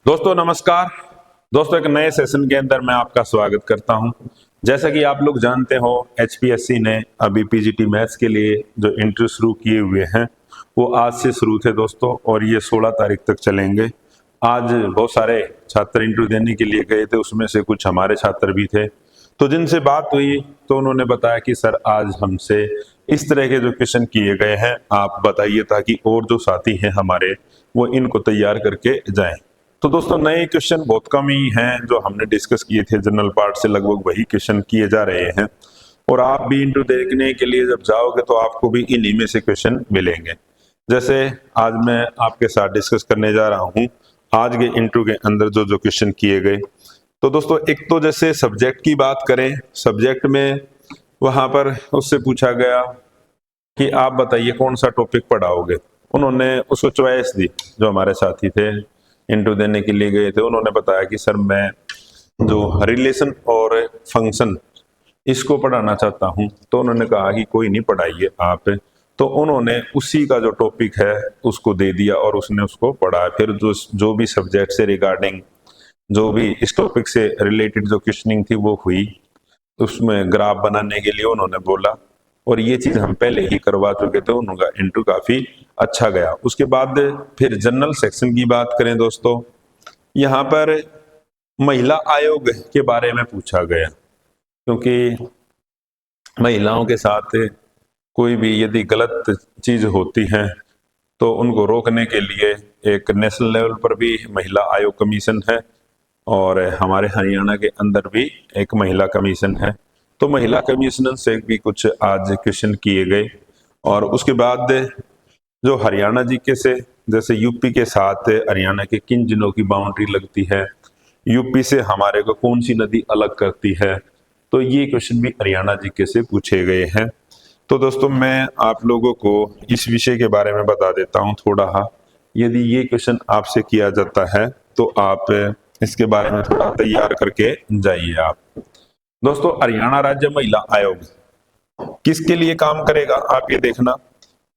दोस्तों नमस्कार। दोस्तों एक नए सेशन के अंदर मैं आपका स्वागत करता हूं। जैसा कि आप लोग जानते हो एचपीएससी ने अभी पीजीटी मैथ्स के लिए जो इंटरव्यू शुरू किए हुए हैं वो आज से शुरू थे दोस्तों, और ये 16 तारीख तक चलेंगे। आज बहुत सारे छात्र इंटरव्यू देने के लिए गए थे, उसमें से कुछ हमारे छात्र भी थे। तो जिनसे बात हुई तो उन्होंने बताया कि सर आज हमसे इस तरह के जो क्वेश्चन किए गए हैं आप बताइए, ताकि और जो साथी हैं हमारे वो इनको तैयार करके जाएं। तो दोस्तों नए क्वेश्चन बहुत कम ही हैं, जो हमने डिस्कस किए थे जनरल पार्ट से लगभग वही क्वेश्चन किए जा रहे हैं। और आप भी इंटरव्यू देखने के लिए जब जाओगे तो आपको भी इन्हीं में से क्वेश्चन मिलेंगे। जैसे आज मैं आपके साथ डिस्कस करने जा रहा हूं आज के इंटरव्यू के अंदर जो जो क्वेश्चन किए गए। तो दोस्तों एक तो जैसे सब्जेक्ट की बात करें, सब्जेक्ट में वहां पर उससे पूछा गया कि आप बताइए कौन सा टॉपिक पढ़ाओगे। उन्होंने उसको चॉइस दी, जो हमारे साथी थे इंटरव्यू देने के लिए गए थे, उन्होंने बताया कि सर मैं जो रिलेशन और फंक्शन इसको पढ़ाना चाहता हूं। तो उन्होंने कहा कि कोई नहीं, पढ़ाइए आप। तो उन्होंने उसी का जो टॉपिक है उसको दे दिया और उसने उसको पढ़ा। फिर जो भी सब्जेक्ट से रिगार्डिंग, जो भी इस टॉपिक से रिलेटेड जो क्वेश्चनिंग थी वो हुई, उसमें ग्राफ बनाने के लिए उन्होंने बोला, और ये चीज हम पहले ही करवा चुके थे। उनका इंटरव्यू काफी अच्छा गया। उसके बाद फिर जनरल सेक्शन की बात करें दोस्तों, यहाँ पर महिला आयोग के बारे में पूछा गया, क्योंकि महिलाओं के साथ कोई भी यदि गलत चीज होती है तो उनको रोकने के लिए एक नेशनल लेवल पर भी महिला आयोग कमीशन है, और हमारे हरियाणा के अंदर भी एक महिला कमीशन है। तो महिला कमीशन से भी कुछ आज क्वेश्चन किए गए। और उसके बाद जो हरियाणा जीके से, जैसे यूपी के साथ हरियाणा के किन जिलों की बाउंड्री लगती है, यूपी से हमारे को कौन सी नदी अलग करती है, तो ये क्वेश्चन भी हरियाणा जीके से पूछे गए हैं। तो दोस्तों मैं आप लोगों को इस विषय के बारे में बता देता हूँ थोड़ा। यदि ये क्वेश्चन आपसे किया जाता है तो आप इसके बारे में थोड़ा तैयार करके जाइए आप। दोस्तों हरियाणा राज्य महिला आयोग किसके लिए काम करेगा आप ये देखना,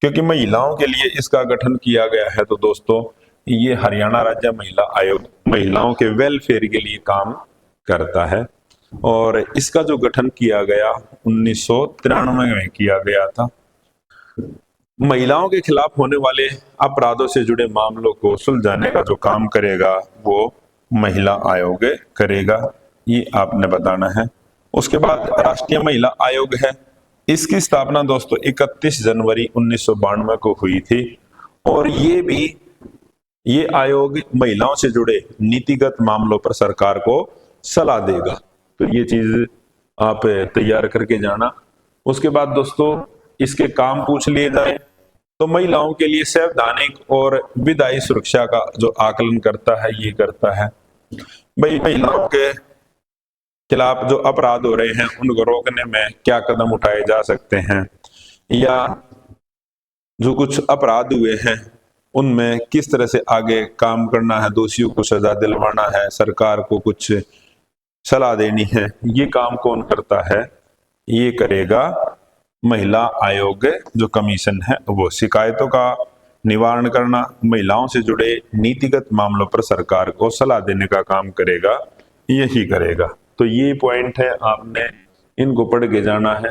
क्योंकि महिलाओं के लिए इसका गठन किया गया है। तो दोस्तों ये हरियाणा राज्य महिला आयोग महिलाओं के वेलफेयर के लिए काम करता है, और इसका जो गठन किया गया 1993 में किया गया था। महिलाओं के खिलाफ होने वाले अपराधों से जुड़े मामलों को सुलझाने का जो काम करेगा वो महिला आयोग करेगा, ये आपने बताना है। उसके बाद राष्ट्रीय महिला आयोग है। इसकी स्थापना दोस्तों 31 जनवरी 1992 को हुई थी, और ये आयोग महिलाओं से जुड़े नीतिगत मामलों पर सरकार को सलाह देगा। तो ये चीज आप तैयार करके जाना। उसके बाद दोस्तों इसके काम पूछ लिए जाए तो महिलाओं के लिए संवैधानिक और विधायी सुरक्षा का जो आकलन करता है ये करता है। भाई महिलाओं के खिलाफ जो अपराध हो रहे हैं उनको रोकने में क्या कदम उठाए जा सकते हैं, या जो कुछ अपराध हुए हैं उनमें किस तरह से आगे काम करना है, दोषियों को सजा दिलवाना है, सरकार को कुछ सलाह देनी है, ये काम कौन करता है, ये करेगा महिला आयोग जो कमीशन है वो। शिकायतों का निवारण करना, महिलाओं से जुड़े नीतिगत मामलों पर सरकार को सलाह देने का काम करेगा, यही करेगा। तो ये पॉइंट है, आपने इनको पढ़ के जाना है।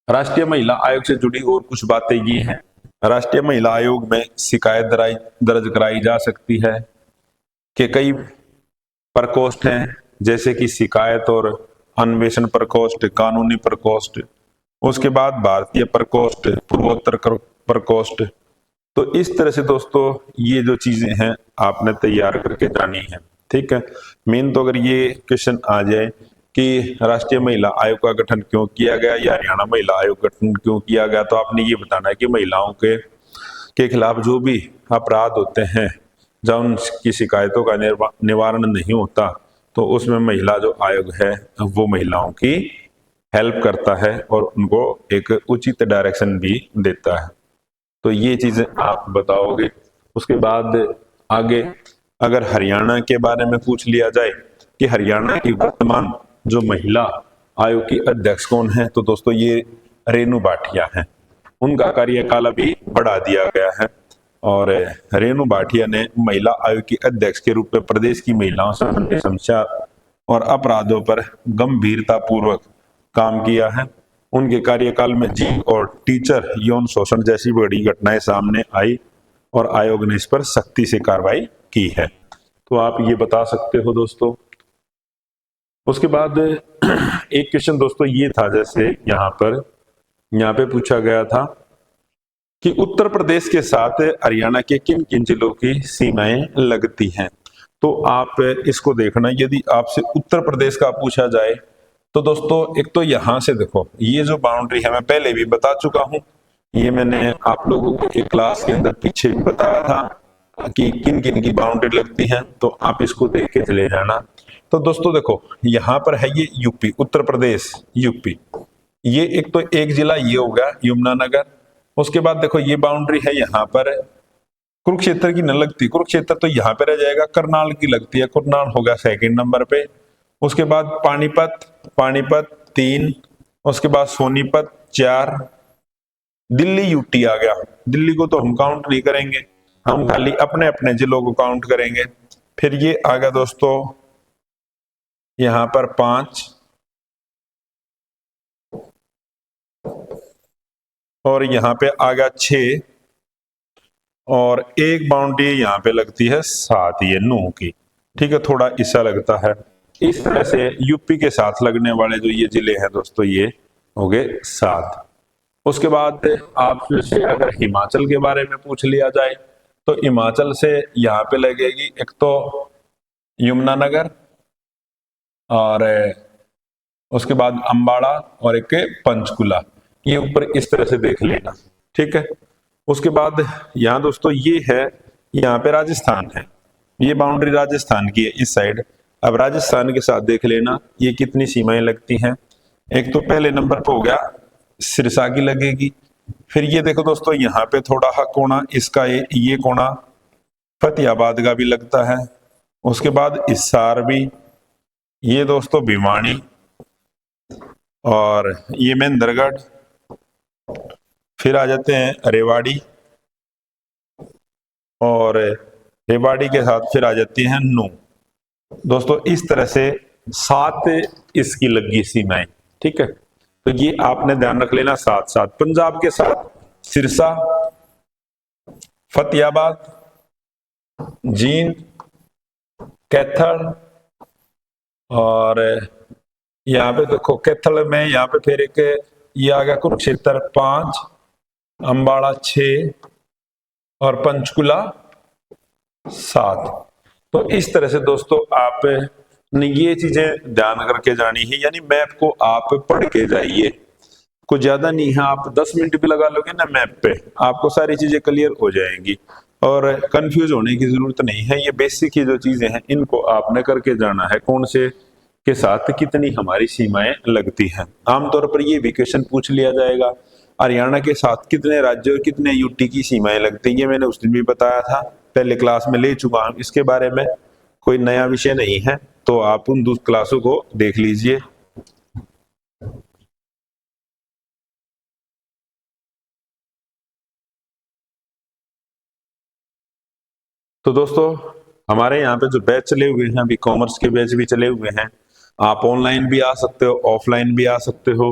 राष्ट्रीय महिला आयोग से जुड़ी और कुछ बातें ये हैं। राष्ट्रीय महिला आयोग में शिकायत दर्ज कराई जा सकती है कि कई प्रकोष्ठ हैं, जैसे कि शिकायत और अन्वेषण प्रकोष्ठ, कानूनी प्रकोष्ठ, उसके बाद भारतीय प्रकोष्ठ, पूर्वोत्तर प्रकोष्ठ। तो इस तरह से दोस्तों ये जो चीजें हैं आपने तैयार करके जानी है, ठीक है। मेन तो अगर ये क्वेश्चन आ जाए कि राष्ट्रीय महिला आयोग का गठन क्यों किया गया या हरियाणा महिला आयोग गठन क्यों किया गया, तो आपने ये बताना है कि महिलाओं के खिलाफ जो भी अपराध होते हैं जब उनकी शिकायतों का निवारण नहीं होता तो उसमें महिला जो आयोग है वो महिलाओं की हेल्प करता है और उनको एक उचित डायरेक्शन भी देता है। तो ये चीजें आप बताओगे। उसके बाद आगे अगर हरियाणा के बारे में पूछ लिया जाए कि हरियाणा की वर्तमान जो महिला आयोग की अध्यक्ष कौन है, तो दोस्तों ये रेणु भाटिया हैं। उनका कार्यकाल अभी बढ़ा दिया गया है। और रेणु भाटिया ने महिला आयोग की अध्यक्ष के रूप में प्रदेश की महिलाओं से संबंधित समस्या और अपराधों पर गंभीरता पूर्वक काम किया है। उनके कार्यकाल में जीव और टीचर यौन शोषण जैसी बड़ी घटनाएं सामने आई और आयोग ने इस पर सख्ती से कार्रवाई की है। तो आप ये बता सकते हो दोस्तों। उसके बाद एक क्वेश्चन दोस्तों ये था, जैसे यहाँ पे पूछा गया था कि उत्तर प्रदेश के साथ हरियाणा के किन किन जिलों की सीमाएं लगती हैं। तो आप इसको देखना, यदि आपसे उत्तर प्रदेश का पूछा जाए तो दोस्तों एक तो यहां से देखो, ये जो बाउंड्री है मैं पहले भी बता चुका हूं, ये मैंने आप लोगों को एक क्लास के अंदर पीछे भी बताया था कि किन किन की बाउंड्री लगती है, तो आप इसको देख के चले जाना। तो दोस्तों देखो यहाँ पर है ये यूपी, उत्तर प्रदेश यूपी, ये एक तो एक जिला ये होगा यमुनानगर। उसके बाद देखो ये बाउंड्री है यहाँ पर कुरुक्षेत्र की न लगती, कुरुक्षेत्र तो यहाँ पे रह जाएगा, करनाल की लगती है, करनाल होगा सेकंड नंबर पे। उसके बाद पानीपत 3, उसके बाद सोनीपत 4, दिल्ली यूटी आ गया, दिल्ली को तो हम काउंट नहीं करेंगे, हम खाली अपने अपने जिलों को काउंट करेंगे। फिर ये आ गया दोस्तों यहाँ पर 5, और यहाँ पे आ गया 6, और एक बाउंड्री यहाँ पे लगती है 7, ये 9 की, ठीक है, थोड़ा ऐसा लगता है। इस तरह से यूपी के साथ लगने वाले जो ये जिले हैं दोस्तों ये हो गए 7। उसके बाद आपसे अगर हिमाचल के बारे में पूछ लिया जाए तो हिमाचल से यहाँ पे लगेगी एक तो यमुनानगर, और उसके बाद अंबाड़ा, और एक पंचकुला, ये ऊपर इस तरह से देख लेना, ठीक है। उसके बाद यहाँ दोस्तों ये है, यहाँ पे राजस्थान है, ये बाउंड्री राजस्थान की है इस साइड। अब राजस्थान के साथ देख लेना ये कितनी सीमाएं लगती हैं। एक तो पहले नंबर पर हो गया सिरसा की लगेगी, फिर ये देखो दोस्तों यहाँ पे थोड़ा हा कोना इसका, ये कोना फतेहाबाद का भी लगता है। उसके बाद हिसार भी, ये दोस्तों भिवानी, और ये महेंद्रगढ़, फिर आ जाते हैं रेवाड़ी, और रेवाड़ी के साथ फिर आ जाती हैं नू। दोस्तों इस तरह से 7 इसकी लगी सीमाएं, ठीक है। तो ये आपने ध्यान रख लेना 7। पंजाब के साथ सिरसा, फतेहाबाद, जींद, कैथल, और यहाँ पे देखो कैथल में यहाँ पे फिर एक ये आ गया कुरुक्षेत्र 5, अंबाड़ा 6, और पंचकुला 7। तो इस तरह से दोस्तों आप ने ये चीजें ध्यान करके जानी है, यानी मैप को आप पढ़ के जाइए, कुछ ज्यादा नहीं है, आप 10 मिनट भी लगा लोगे ना मैप पे, आपको सारी चीजें क्लियर हो जाएंगी और कंफ्यूज होने की जरूरत नहीं है। ये बेसिक ही जो चीजें हैं इनको आपने करके जाना है, कौन से के साथ कितनी हमारी सीमाएं लगती हैं। आमतौर पर ये भी क्वेश्चन पूछ लिया जाएगा, हरियाणा के साथ कितने राज्य और कितने यूटी की सीमाएं लगती हैं, ये मैंने उस दिन भी बताया था, पहले क्लास में ले चुका हूं, इसके बारे में कोई नया विषय नहीं है, तो आप उन दूसरी क्लासों को देख लीजिए। तो दोस्तों हमारे यहाँ पे जो बैच चले हुए हैं, अभी कॉमर्स के बैच भी चले हुए हैं, आप ऑनलाइन भी आ सकते हो, ऑफलाइन भी आ सकते हो।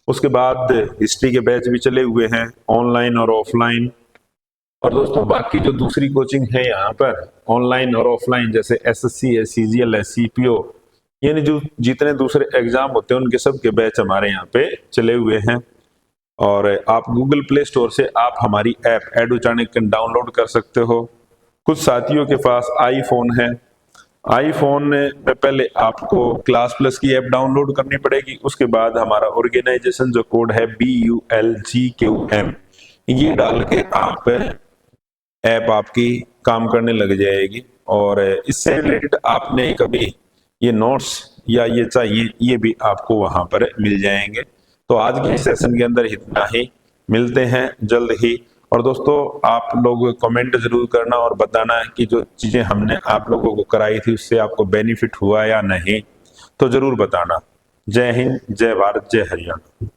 उसके बाद हिस्ट्री के बैच भी चले हुए हैं, ऑनलाइन और ऑफलाइन। और दोस्तों बाकी जो दूसरी कोचिंग है यहाँ पर ऑनलाइन और ऑफलाइन, जैसे एसएससी है, सीजीएल है, सीपीओ, यानी जो जितने दूसरे एग्जाम होते हैं उनके सब के बैच हमारे यहाँ पे चले हुए हैं। और आप गूगल प्ले स्टोर से आप हमारी ऐप एडू चाणक्य डाउनलोड कर सकते हो। कुछ साथियों के पास आईफोन है, आईफोन में पहले आपको क्लास प्लस की ऐप डाउनलोड करनी पड़ेगी, उसके बाद हमारा ऑर्गेनाइजेशन जो कोड है BULGQM, ये डाल के आप ऐप आपकी काम करने लग जाएगी। और इससे रिलेटेड आपने कभी ये नोट्स या ये चाहिए, ये भी आपको वहां पर मिल जाएंगे। तो आज के सेशन के अंदर इतना ही, मिलते हैं जल्द ही। और दोस्तों आप लोग कमेंट जरूर करना और बताना कि जो चीजें हमने आप लोगों को कराई थी उससे आपको बेनिफिट हुआ या नहीं, तो जरूर बताना। जय हिंद, जय भारत, जय हरियाणा।